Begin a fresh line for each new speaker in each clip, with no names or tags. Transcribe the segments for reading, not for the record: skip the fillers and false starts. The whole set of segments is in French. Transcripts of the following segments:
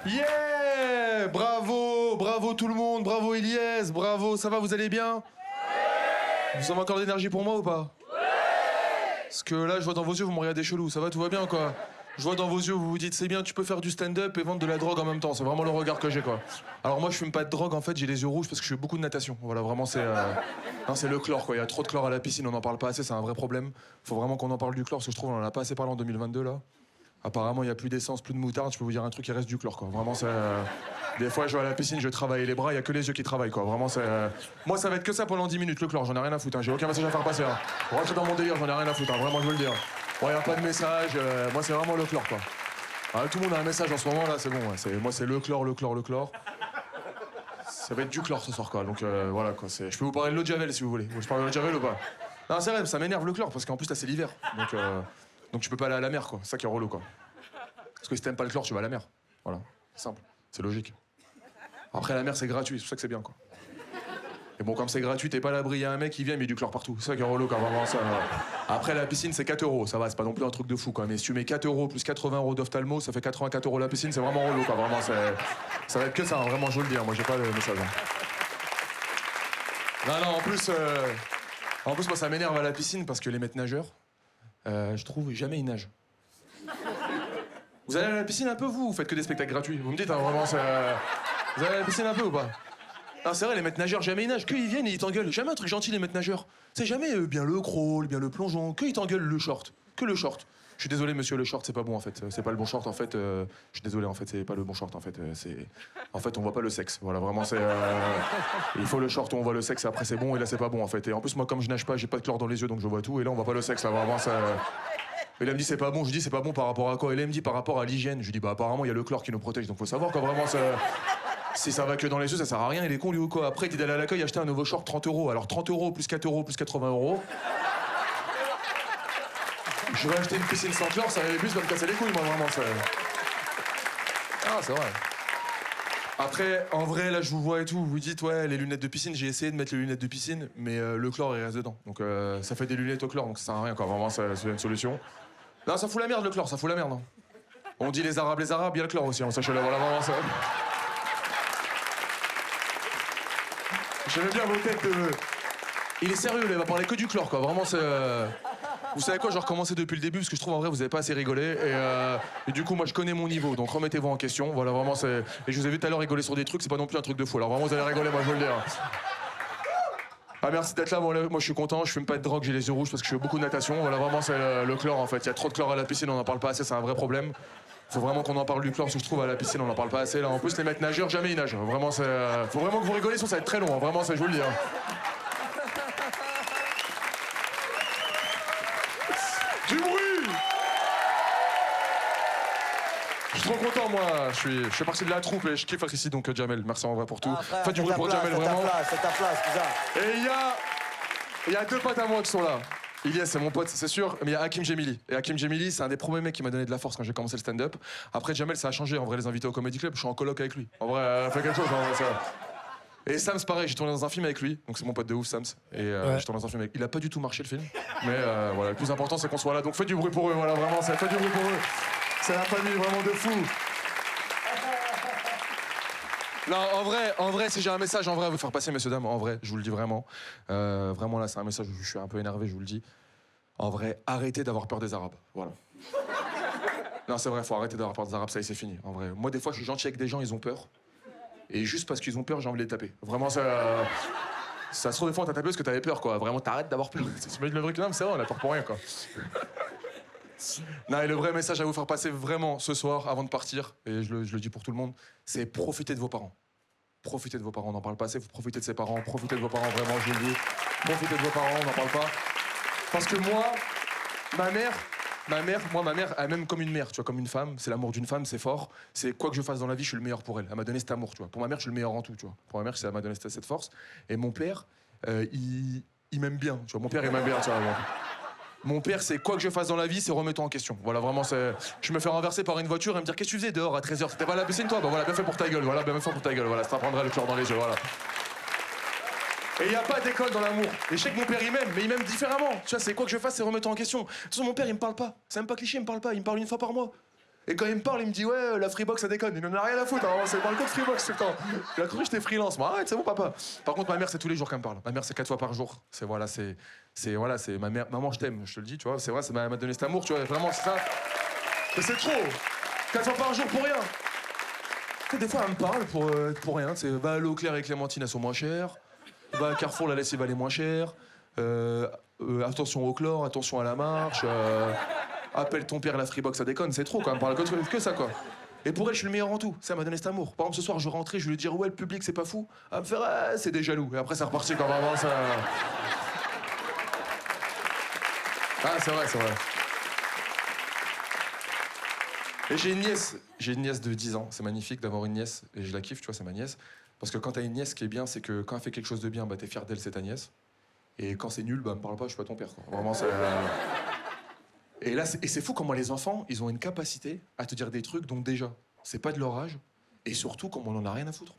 Yeah! Bravo! Bravo tout le monde! Bravo Elias! Bravo! Ça va, vous allez bien? Vous avez encore d'énergie pour moi ou pas? Parce que là, je vois dans vos yeux, vous me regardez chelou. Ça va, tout va bien, quoi? Je vois dans vos yeux, vous vous dites, c'est bien, tu peux faire du stand-up et vendre de la drogue en même temps. C'est vraiment le regard que j'ai, quoi. Alors moi, je fume pas de drogue, en fait, j'ai les yeux rouges parce que je fais beaucoup de natation. Voilà, vraiment, c'est... Non, c'est le chlore, quoi. Il y a trop de chlore à la piscine, on n'en parle pas assez, c'est un vrai problème. Faut vraiment qu'on en parle du chlore, parce que je trouve qu'on en a pas assez parlé en 2022, là. Apparemment, il n'y a plus d'essence, plus de moutarde. Je peux vous dire un truc, il reste du chlore, quoi. Vraiment, c'est... Des fois, je vais à la piscine, je travaille les bras, il n'y a que les yeux qui travaillent, quoi. Vraiment, c'est... Moi, ça va être que ça pendant 10 minutes, le chlore. J'en ai rien à foutre, hein. J'ai aucun message à faire passer, hein. Rentrez dans mon délire, j'en ai rien à foutre, hein. Vraiment, je veux le dire. Bon, il n'y a pas de message. Moi, c'est vraiment le chlore, quoi. Ah, tout le monde a un message en ce moment, là, c'est bon. Ouais. Moi, c'est le chlore, le chlore, le chlore. Ça va être du chlore ce soir, quoi. Donc, voilà, quoi. Je peux vous parler de l'eau de Javel, si vous voulez. Je parle de l'eau de Javel ou pas? Non, c'est vrai, ça m'énerve le chlore, parce qu'en plus, là, c'est l'hiver. Donc, tu peux pas aller à la mer, quoi. C'est ça qui est relou, quoi. Parce que si t'aimes pas le chlore, tu vas à la mer. Voilà, c'est simple, c'est logique. Après, la mer, c'est gratuit, c'est pour ça que c'est bien, quoi. Et bon, comme c'est gratuit, t'es pas à l'abri, y a un mec qui vient, il met du chlore partout. C'est ça qui est relou, quand vraiment, ça... Après, la piscine, c'est 4 €, ça va, c'est pas non plus un truc de fou, quoi. Mais si tu mets 4 € plus 80 € d'ophtalmo, ça fait 84 € la piscine, c'est vraiment relou, quoi. Vraiment, ça va être que ça, hein. Vraiment, je vous le dis, hein. Moi, j'ai pas le message, hein. Non, en plus, moi, ça m'énerve à la piscine, parce que les maîtres nageurs, je trouve, jamais ils nagent. Vous allez à la piscine un peu, vous faites que des spectacles gratuits. Vous me dites, hein, vraiment, c'est... Vous allez à la piscine un peu ou pas? Ah, c'est vrai, les maîtres nageurs, jamais ils nagent. Que ils viennent et ils t'engueulent. Jamais un truc gentil, les maîtres nageurs. C'est jamais bien le crawl, bien le plongeon. Que ils t'engueulent le short. Que le short. Je suis désolé, monsieur, le short, c'est pas bon, en fait. C'est pas le bon short, en fait. Je suis désolé, en fait, c'est pas le bon short, en fait. En fait, on voit pas le sexe. Voilà, vraiment, c'est... Il faut le short où on voit le sexe, et après, c'est bon, et là, c'est pas bon, en fait. Et en plus, moi, comme je nage pas, j'ai pas de chlore dans les yeux, donc je vois tout, et là, on voit pas le sexe, là, vraiment, ça... Et là, il me dit c'est pas bon. Je lui dis c'est pas bon par rapport à quoi? Et là, il me dit par rapport à l'hygiène. Je lui dis bah apparemment il y a le chlore qui nous protège. Donc faut savoir quoi vraiment ça. Si ça va que dans les yeux, ça sert à rien. Il est con lui ou quoi? Après, il dit d'aller à l'accueil acheter un nouveau short 30 €. Alors 30 € plus 4 € plus 80 €. Je vais acheter une piscine sans chlore, ça allait plus va me casser les couilles moi vraiment ça. Ah c'est vrai. Après, en vrai, là, je vous vois et tout, vous vous dites, ouais, les lunettes de piscine, j'ai essayé de mettre les lunettes de piscine, mais le chlore, il reste dedans. Donc, ça fait des lunettes au chlore, donc ça sert à rien, quoi. Vraiment, c'est une solution. Non, ça fout la merde, le chlore, ça fout la merde. Hein. On dit les Arabes, il y a le chlore aussi, hein, sachez-le, voilà, vraiment, ça... J'aime bien vos têtes de... Il est sérieux, là, il va parler que du chlore, quoi. Vraiment, c'est... Vous savez quoi, je vais recommencer depuis le début, parce que je trouve, en vrai, vous avez pas assez rigolé, et du coup, moi, je connais mon niveau, donc remettez-vous en question, voilà, vraiment, c'est... Et je vous ai vu tout à l'heure rigoler sur des trucs, c'est pas non plus un truc de fou, alors vraiment, vous allez rigoler, moi, je veux le dire. Ah merci d'être là, moi je suis content, je fume pas de drogue, j'ai les yeux rouges parce que je fais beaucoup de natation. Voilà, vraiment c'est le chlore en fait. Il y a trop de chlore à la piscine, on en parle pas assez, c'est un vrai problème. Faut vraiment qu'on en parle du chlore, parce que je trouve à la piscine on en parle pas assez. Là en plus les mecs nageurs, jamais ils nagent. Vraiment c'est... Faut vraiment que vous rigolez, sinon ça va être très long, hein. Vraiment c'est, je vous le dis. Hein. Du bruit. Je suis trop content moi, je fais partie de la troupe et je kiffe être ici donc Jamel, merci en vrai pour tout.
Ah, frère,
faites du bruit pour Jamel vraiment.
C'est ta place, cousin.
Et il y a deux potes à moi qui sont là. Ilias, c'est mon pote, c'est sûr, mais il y a Hakim Gemili. Et Hakim Gemili, c'est un des premiers mecs qui m'a donné de la force quand j'ai commencé le stand-up. Après, Jamel, ça a changé. En vrai, les invités au Comedy Club, je suis en coloc avec lui. En vrai, fait quelque chose. En vrai, ça... Et Sams, pareil, j'ai tourné dans un film avec lui. Donc c'est mon pote de ouf, Sams. Et j'ai tourné dans un film avec... Il a pas du tout marché le film. Mais voilà, le plus important, c'est qu'on soit là. Donc faites du bruit pour eux, voilà, vraiment, faites du bruit pour eux. C'est la famille vraiment de fou. Non, en vrai, si j'ai un message en vrai à vous faire passer, messieurs, dames, en vrai, je vous le dis vraiment. Vraiment, là, c'est un message où je suis un peu énervé, je vous le dis. En vrai, arrêtez d'avoir peur des Arabes. Voilà. Non, c'est vrai, faut arrêter d'avoir peur des Arabes, ça y est, c'est fini. En vrai, moi, des fois, je suis gentil avec des gens, ils ont peur. Et juste parce qu'ils ont peur, j'ai envie de les taper. Vraiment, ça se trouve, des fois, on t'a tapé parce que t'avais peur, quoi. Vraiment, t'arrêtes d'avoir peur. C'est le vrai que non, mais c'est vrai, on a peur pour rien, quoi. Non, et le vrai message à vous faire passer vraiment ce soir, avant de partir, et je le dis pour tout le monde, c'est profitez de vos parents. Profitez de vos parents, on n'en parle pas assez, vous profitez de ses parents, profitez de vos parents, vraiment, je le dis. Profitez de vos parents, on n'en parle pas. Parce que moi, ma mère, elle m'aime comme une mère, tu vois, comme une femme. C'est l'amour d'une femme, c'est fort. C'est quoi que je fasse dans la vie, je suis le meilleur pour elle. Elle m'a donné cet amour, tu vois. Pour ma mère, je suis le meilleur en tout, tu vois. Pour ma mère, elle m'a donné cette force. Et mon père, il m'aime bien, tu vois. Mon père, il m'aime bien, tu vois. Mon père, c'est quoi que je fasse dans la vie, c'est remettre en question. Voilà, vraiment, c'est... Je me fais renverser par une voiture et me dire qu'est-ce que tu faisais dehors à 13h? C'était pas à la piscine, toi? Bah voilà, bien fait pour ta gueule, voilà, bien fait pour ta gueule, voilà, ça t'apprendra le chlore dans les yeux, voilà. Et il n'y a pas d'école dans l'amour. Et je sais que mon père, il m'aime, mais il m'aime différemment. Tu vois, c'est quoi que je fasse, c'est remettre en question. De toute façon, mon père, il me parle pas. C'est même pas cliché, il me parle pas. Il me parle une fois par mois. Et quand il me parle, il me dit ouais, la Freebox ça déconne. Il en a rien à foutre, hein, c'est dans le code Freebox tout le temps. Il a cru que j'étais freelance. Moi, arrête, c'est bon papa. Par contre, ma mère, c'est tous les jours qu'elle me parle. Ma mère, c'est 4 fois par jour. C'est ma mère. Maman, je t'aime, je te le dis, tu vois. C'est vrai, ça m'a donné cet amour, tu vois. Vraiment, c'est ça. Mais c'est trop. 4 fois par jour pour rien. Tu sais, des fois, elle me parle pour rien. C'est va à Leclerc et Clémentine, elles sont moins chères. Va à Carrefour, la lessive elle est moins chère. Attention au chlore, attention à la marche. Appelle ton père, la Freebox, ça déconne, c'est trop quand même. Parle que ça quoi. Et pour elle, je suis le meilleur en tout. Ça m'a donné cet amour. Par exemple, ce soir, je rentrais, je lui dire ouais, le public, c'est pas fou. Elle me faire ah, c'est des jaloux. Et après, c'est reparti quand vraiment ça. Ah, c'est vrai, c'est vrai. Et j'ai une nièce de 10 ans. C'est magnifique d'avoir une nièce. Et je la kiffe, tu vois, c'est ma nièce. Parce que quand t'as une nièce, ce qui est bien, c'est que quand elle fait quelque chose de bien, bah t'es fier d'elle, c'est ta nièce. Et quand c'est nul, bah me parle pas, je suis pas ton père, quoi. Vraiment, c'est... Et là, c'est fou comment les enfants, ils ont une capacité à te dire des trucs dont déjà, c'est pas de leur âge. Et surtout, comme on en a rien à foutre.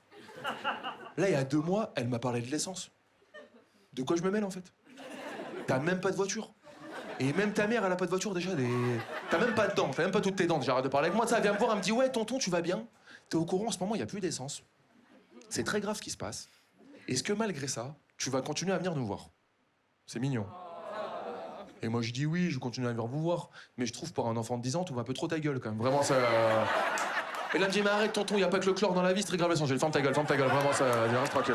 Là, il y a 2 mois, elle m'a parlé de l'essence. De quoi je me mêle, en fait? T'as même pas de voiture. Et même ta mère, elle a pas de voiture déjà. T'as même pas de dents, t'as même pas toutes tes dents. J'arrête de parler avec moi. Ça, elle vient me voir, elle me dit ouais, tonton, tu vas bien? T'es au courant, en ce moment, il y a plus d'essence. C'est très grave ce qui se passe. Est-ce que malgré ça, tu vas continuer à venir nous voir? C'est mignon. Et moi, je dis oui, je continue à venir vous voir. Mais je trouve pour un enfant de 10 ans, tu vas un peu trop ta gueule quand même. Vraiment, ça. Et là, elle me dit mais arrête, tonton, il y a pas que le chlore dans la vie, c'est très grave l'essence. J'ai dit ferme ta gueule, vraiment, ça. Reste tranquille.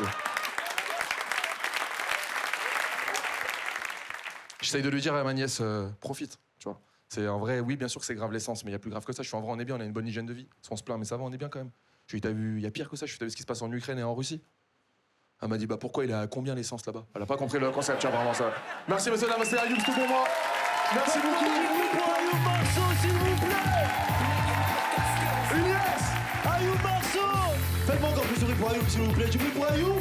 J'essaye de lui dire à ma nièce, profite, tu vois. C'est en vrai, oui, bien sûr que c'est grave l'essence, mais il y a plus grave que ça. Je suis en vrai, on est bien, on a une bonne hygiène de vie. On se plaint, mais ça va, on est bien quand même. Je lui ai dit, t'as vu, il y a pire que ça. Je lui ai dit, t'as vu ce qui se passe en Ukraine et en Russie? Elle m'a dit, bah pourquoi il est à combien l'essence là-bas? Elle a pas compris le concept, tiens, vraiment ça. Merci, monsieur, dames, c'est Ayoub, c'est tout pour moi. Merci beaucoup.
Pour Ayoub Marceau, s'il vous plaît. Yes, Ayoub Marceau. Faites-moi encore plus de bruit pour Ayoub, s'il vous plaît. Du bruit pour Ayoub.